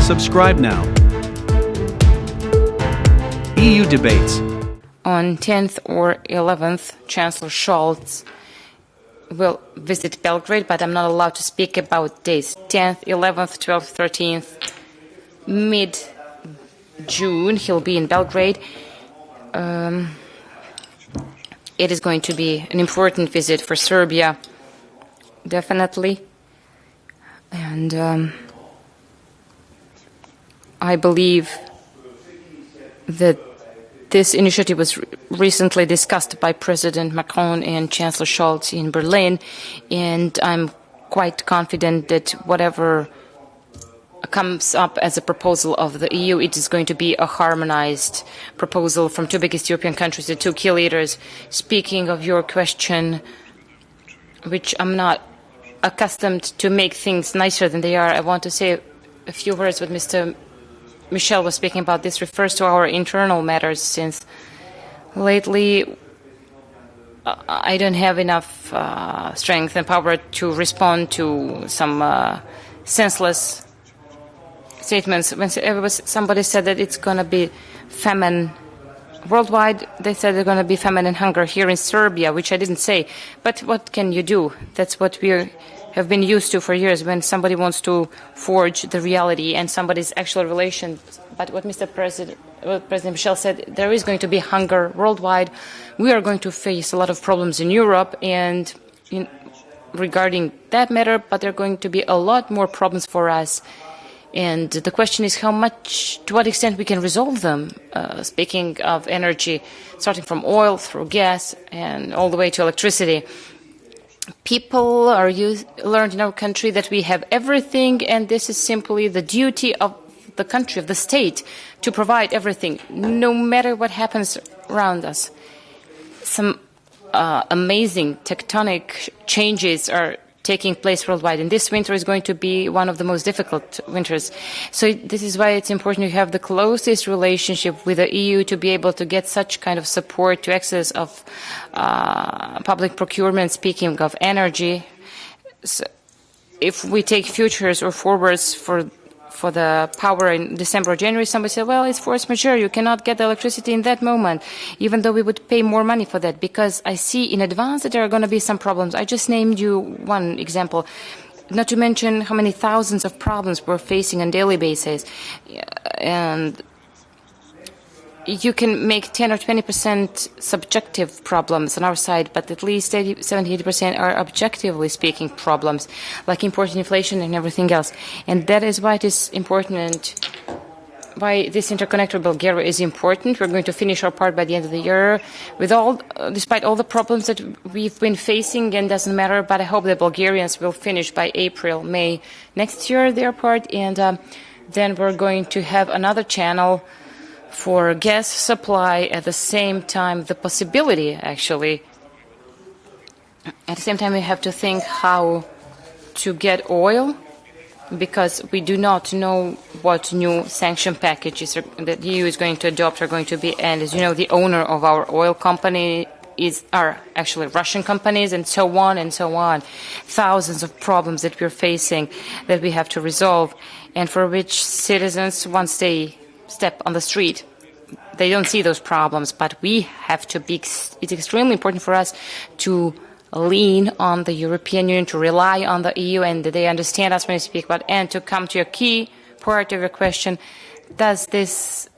Subscribe now. EU debates. On 10th or 11th, Chancellor Scholz will visit Belgrade, but I'm not allowed to speak about days. 10th, 11th, 12th, 13th, mid-June, he'll be in Belgrade. It is going to be an important visit for Serbia, definitely. And I believe that this initiative was recently discussed by President Macron and Chancellor Scholz in Berlin, and I'm quite confident that whatever comes up as a proposal of the EU, it is going to be a harmonized proposal from two biggest European countries, the two key leaders. Speaking of your question, which I'm not accustomed to make things nicer than they are, I want to say a few words what Mr. Michel was speaking about. This refers to our internal matters, since lately I don't have enough strength and power to respond to some senseless statements. When somebody said that it's going to be famine worldwide, they said they're going to be famine and hunger here in Serbia, which I didn't say. But what can you do? That's what we have been used to for years, when somebody wants to forge the reality and somebody's actual relations. But what President Michel said, there is going to be hunger worldwide. We are going to face a lot of problems in Europe and regarding that matter, but there are going to be a lot more problems for us. And the question is to what extent we can resolve them. Speaking of energy, starting from oil through gas and all the way to electricity. People learned in our country that we have everything, and this is simply the duty of the country, of the state, to provide everything, no matter what happens around us. Some amazing tectonic changes are taking place worldwide, and this winter is going to be one of the most difficult winters. So this is why it's important to have the closest relationship with the EU to be able to get such kind of support to access of public procurement. Speaking of energy, so if we take futures or forwards for the power in December or January, somebody said, well, it's force majeure, you cannot get the electricity in that moment, even though we would pay more money for that, because I see in advance that there are going to be some problems. I just named you one example, not to mention how many thousands of problems we're facing on a daily basis. And you can make 10 or 20% subjective problems on our side, but at least 70-80% are objectively speaking problems, like imported inflation and everything else. And that is why it is important, why this interconnector Bulgaria is important. We're going to finish our part by the end of the year, despite all the problems that we've been facing, and doesn't matter, but I hope the Bulgarians will finish by April, May next year their part, and then we're going to have another channel for gas supply. At the same time, the possibility, actually, at the same time we have to think how to get oil, because we do not know what new sanction packages that the EU is going to adopt are going to be. And as you know, the owner of our oil company are actually Russian companies, and so on and so on. Thousands of problems that we're facing that we have to resolve, and for which citizens, once they step on the street, they don't see those problems. But we have to be, it's extremely important for us to lean on the European Union, to rely on the EU, and they understand us when we speak about. And to come to your key part of your question, does this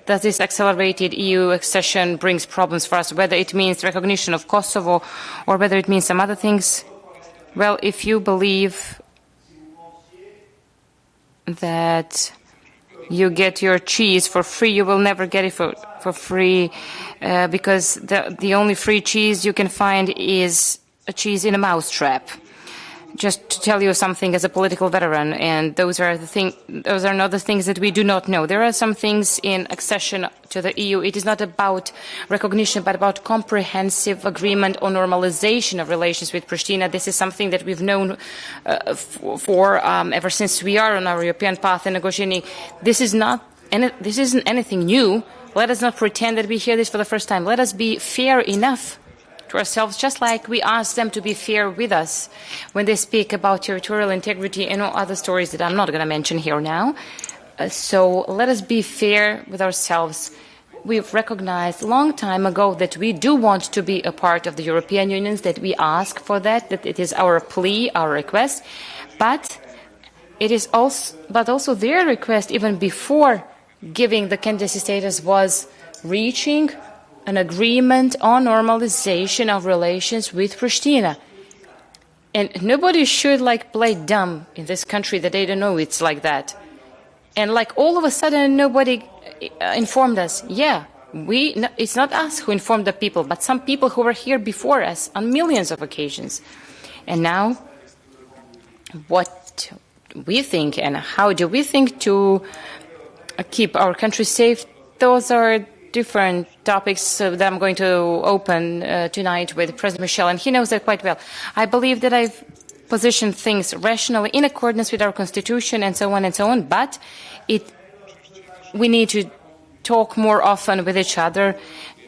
accelerated EU accession brings problems for us, whether it means recognition of Kosovo or whether it means some other things? Well, if you believe that you get your cheese for free, you will never get it for free, because the only free cheese you can find is a cheese in a mousetrap. Just to tell you something as a political veteran, and those are not the things that we do not know. There are some things in accession to the EU. It is not about recognition, but about comprehensive agreement on normalization of relations with Pristina. This is something that we've known ever since we are on our European path and negotiating. This isn't anything new. Let us not pretend that we hear this for the first time. Let us be fair enough to ourselves, just like we ask them to be fair with us when they speak about territorial integrity and all other stories that I'm not going to mention here now. So let us be fair with ourselves. We've recognized a long time ago that we do want to be a part of the European Union, that we ask for that it is our plea, our request, but it is also their request, even before giving the candidacy status, was reaching an agreement on normalization of relations with Pristina. And nobody should play dumb in this country that they don't know it's like that. And all of a sudden nobody informed us. Yeah, it's not us who informed the people, but some people who were here before us on millions of occasions. And now, what we think and how do we think to keep our country safe, those are different topics that I'm going to open tonight with President Michel, and he knows that quite well. I believe that I've positioned things rationally in accordance with our constitution and so on, but we need to talk more often with each other,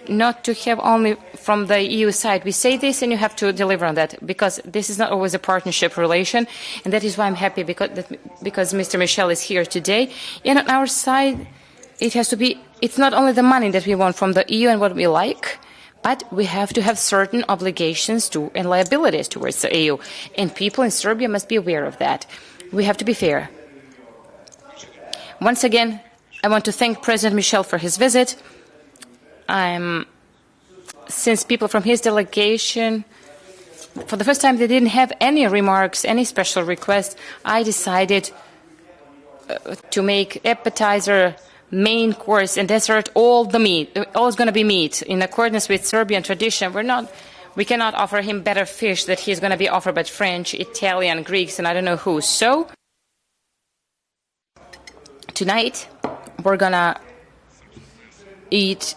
not to have only from the EU side. We say this and you have to deliver on that, because this is not always a partnership relation, and that is why I'm happy because Mr. Michel is here today. And on our side, it's not only the money that we want from the EU and what we like, but we have to have certain obligations and liabilities towards the EU. And people in Serbia must be aware of that. We have to be fair. Once again, I want to thank President Michel for his visit. Since people from his delegation, for the first time, they didn't have any remarks, any special requests, I decided to make appetizer, main course, and dessert all the meat. All is going to be meat in accordance with Serbian tradition. We cannot offer him better fish that he's going to be offered by French, Italian, Greeks, and I don't know who. So tonight we're going to eat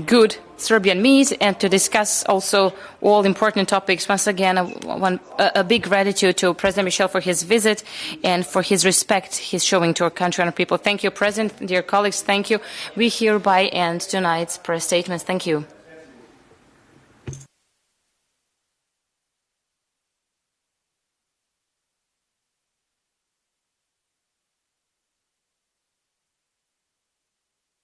good Serbian meat and to discuss also all important topics. Once again, a big gratitude to President Michel for his visit and for his respect he's showing to our country and our people. Thank you, President, dear colleagues. Thank you. We hereby end tonight's press statements. Thank you.